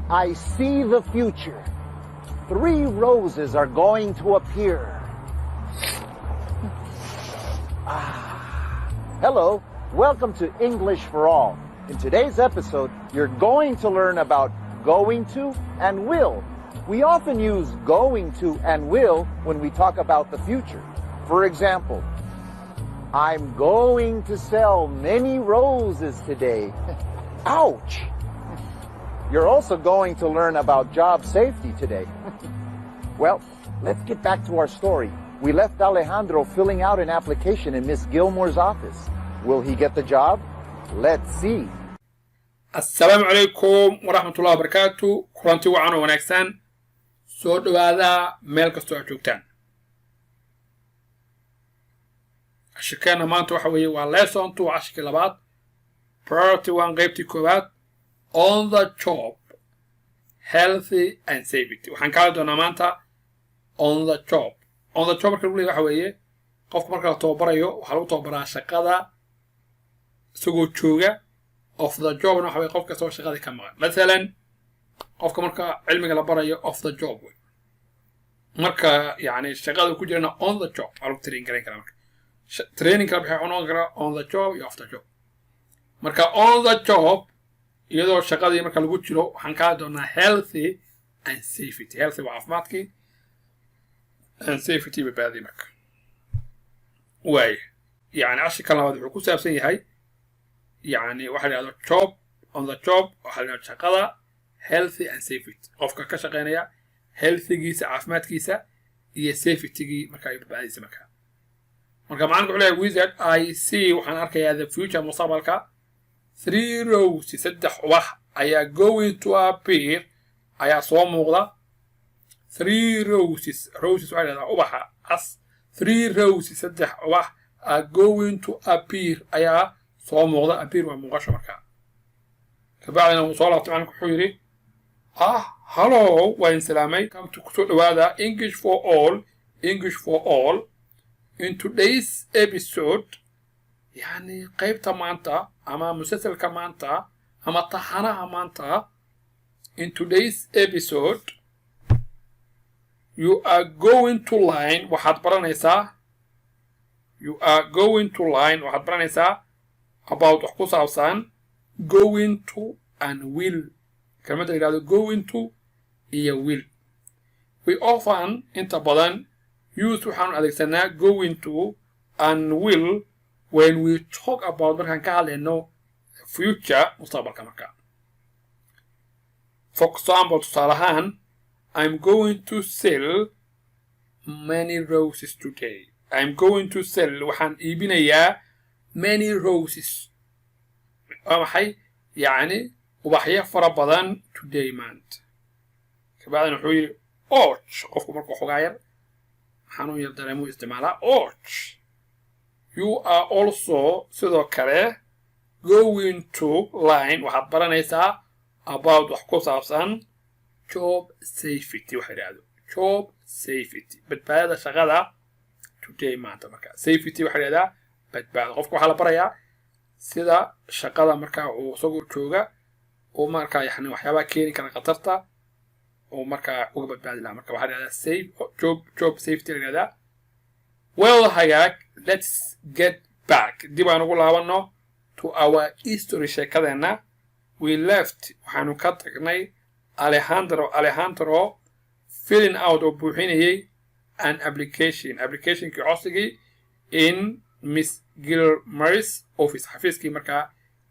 I see the future. 3 roses are going to appear. Hello, welcome to English for All. In today's episode, you're going to learn about going to and will. We often use going to and will when we talk about the future. For example, I'm going to sell many roses today. Ouch! You're also going to learn about job safety today. Well, let's get back to our story. We left Alejandro filling out an application in Miss Gilmore's office. Will he get the job? Let's see. Assalamu alaikum warahmatullahi wabarakatuh. Kulanti wacan oo wanaagsan. Soo dhawaada meel kastoo aad joogtaan. Ashikeena maanta waxa weeye waa lesson 2 cashkii labaad. Priority 1 qaybtii koowaad. On the job, healthy and safety. Waxaan ka hadli doonaa maanta on the job. On the job marka lagu leeyahay waxa weeye qofka marka la tababarayo waxaa lagu tababaraa shaqada isagoo jooga. Off the job waxa weeye qofka soo shaqada ka maqan. Masalan qofka marka cilmiga la barayo off the job way. Marka yani shaqada ku jirana on the job waa lagu train garan karaa marka. Training kala bixi on kara on the job iyo off the job. Marka on the job iyadoo shaqadii marka lagu jiro waxaan ka hadli doonaa healthy and safety. Healthy waa caafimaadkii and safety badbaadi marka. Way yani cashirka labaad wuxuu ku saabsan yahay يعني واحد يقول job on the job واحد يقول شقة healthy and safety قفك كشقينيا healthy جيسة عافمات جيسة هي safety جي مكان يبقى زي مكان معنا نقول له wizard I see وحنا أركي هذا future مصابلك 3 rows يسدح واحد أي going to appear أي صوم مغلا 3 roses واحد هذا واحد أس 3 rows يسدح واحد are going to appear أي soo muuqda appear waa muuqasho markaa kabacdina uu soo laabtay macalinku wuxuu yidhi hello waan salaamay come to kusoo dhawaada English for all in today's episode yani qaybta maanta ama musalsalka maanta ama taxanaha maanta in today's episode you are going to learn waxaad baranaysaa about wax ku saabsan going to and will kelmadda yidhahdo going to iyo will we often inta badan use waxaanu adeegsanaa going to and will when we talk about markaan ka hadlayno future mustaqbalka marka for example tusaale ahaan I'm going to sell many roses today. I'm going to sell waxaan iibinayaa many roses waxay يعني ubaxyo fara badan today maanta kabacdina wuxuu yiri och qofku markuu xogaa yar xanuun yar dareemo isticmaalaa och you are also sidoo kale going to learn waxaad baranaysaa about wax ku saabsan job safety waxa yiraahdo job safety badbaadada shaqada today maanta marka safety waxa yiraahdaa badbaado qofka waxa la barayaa sida shaqada marka uu soo jooga oo marka yani waxyaaba keeni kara khatarta oo marka uga badbaadi lahaa marka waxa la yiraahdaa safe job safety la yiraahdaa well hagaag let's get back dib aan ugu laabano to our history sheekadeena we left waxaanu ka tagnay Alejandro filling out oo buuxinayay an application ki codsigii in Miss Gilmore's office xafiiskii markaa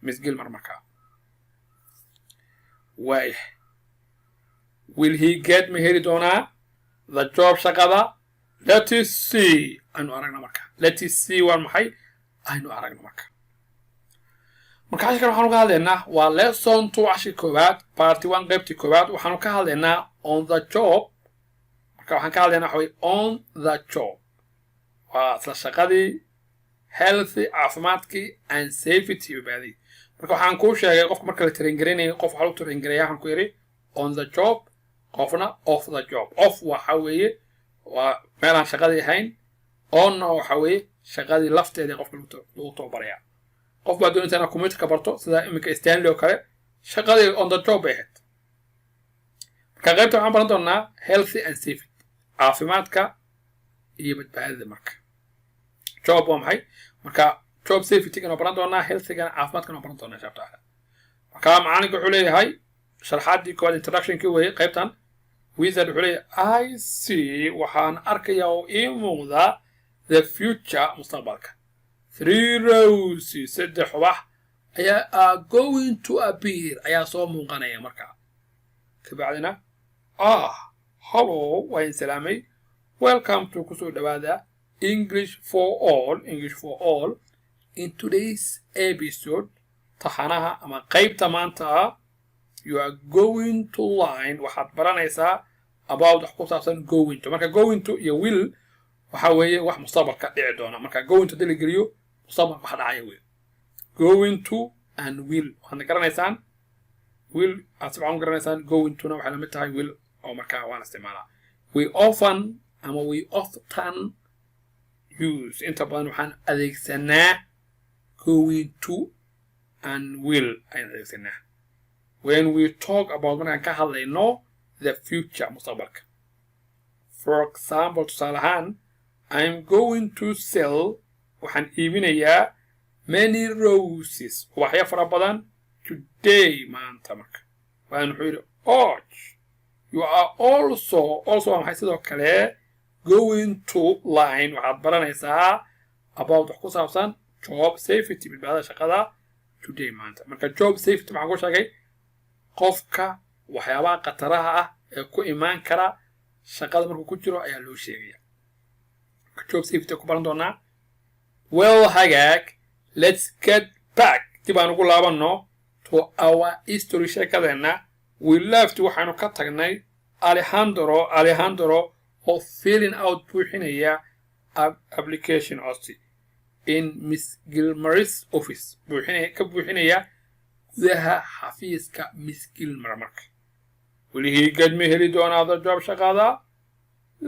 Miss Gilmore markaa way will he get me heli doonaa the job shaqada let us see aynu aragna markaa let us see waa maxay aynu aragna markaa marka cashirkan waxaanu ka hadlaynaa waa lesson 2 cashir koowaad part 1 qaybtii koowaad waxaanu ka hadlaynaa on the job marka waxaan ka hadlaynaa waxa weeye on the job waa isla shaqadii healthy caafimaadkii and safety badbaadi marka waxaan ku sheegay qofka marka la train gareynayo qof waxa uu train gareeyaa waxaan ku yiri on the job qofna off the job off waxa weeye waa meel aan shaqadii ahayn on waxa weeye shaqadii lafteeda qofka lagu tababaraya qof baa doonaysa inaad computer ka barto sida imika Stanley oo kale shaqadii on the job ahayd marka qaybta waxaan baran doonaa healthy and safety caafimaadka iyo badbaadada marka job waa maxay marka job safety kana baran doonaa healthygana caafimaadkana baran doonaa insha Allah marka macalinku wuxuu leeyahay sharxaadii koowaad introduction-kii weeye qaybtan wizard wuxuu leeyahay I see waxaan arkayaa oo ii muuqda the future mustaqbalka 3 roses saddex ubax ayaa going to appear ayaa soo muuqanaya marka kabacdina hello waan salaamay welcome to kusoo dhawaada English for all in today's episode taxanaha ama qaybta maanta you are going to learn waxaad baranaysaa about wax ku saabsan going to marka going to iyo will waxa weeye wax mustaqbalka dhici doona marka going to dili geliyo mustaqbalka waxa dhacaya weeye going to and will waxaad garanaysaan will asbaan garanaysaan going to na waxa la mid tahay will oo marka waan isticmaalaa we often use inta badan waxaan adeegsanaa going to and will ayaan adeegsanaa when we talk about markaan ka hadlayno the future mustaqbalka for example tusaale ahaan I'm going to sell waxaan iibinayaa many roses ubaxyo fara badan today maanta marka waan wuxuu yidhi you are also waxay sidoo kale going to line waxaad baranaysaa about wax ku saabsan job safety badbaadada shaqada today maanta marka job safety maxaan ku sheegay qofka waxyaabaha qataraha ah ee ku imaan kara shaqada markuu ku jiro ayaa loo sheegaya job safety ku baran doonaa well hagaag let's get back dib aan ugu laabano to our history sheekadeena we left waxaanu ka tagnay Alejandro oo filling out buuxinaya application codsi in Miss Gilmer's office ka buuxinaya gudaha xafiiska Miss Gilmer marka weligii gadmi heli doonaa job shaqada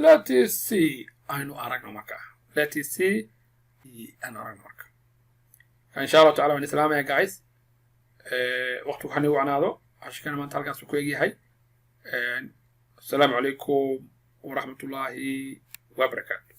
let's see aynu aragno marka insha Allah ta'ala waan islaamaya guys waqti waxaan u wanaado ashkana maanta halkaas ku eegyahay السلام عليكم ورحمة الله وبركاته